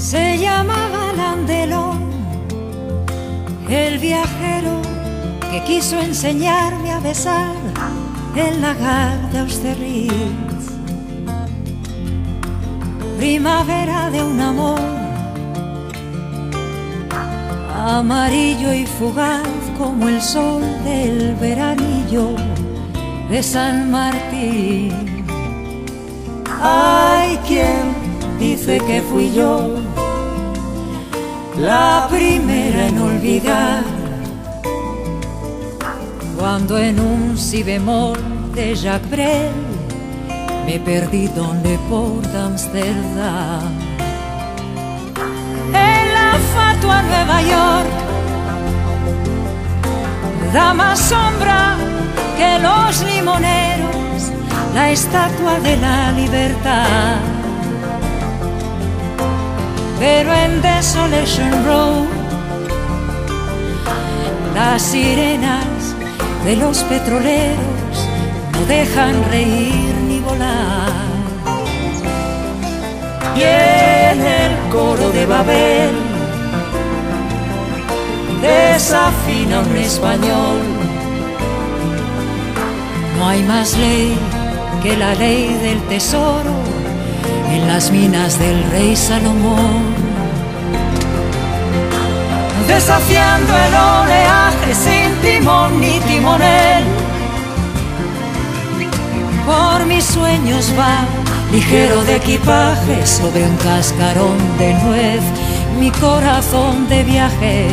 Se llamaba Landelón, el viajero que quiso enseñarme a besar el lagar de Austerlitz. Primavera de un amor amarillo y fugaz como el sol del veranillo de San Martín. Hay quien dice que fui yo la primera en olvidar, cuando en un si bemol de Jacques Brel me perdí donde por Amsterdam. En la fatua Nueva York da más sombra que los limoneros la estatua de la libertad. Pero en Desolation Row las sirenas de los petroleros no dejan reír ni volar. Y en el coro de Babel desafina un español. No hay más ley que la ley del tesoro en las minas del rey Salomón. Desafiando el oleaje sin timón ni timonel, por mis sueños va ligero de equipaje sobre un cascarón de nuez mi corazón de viaje.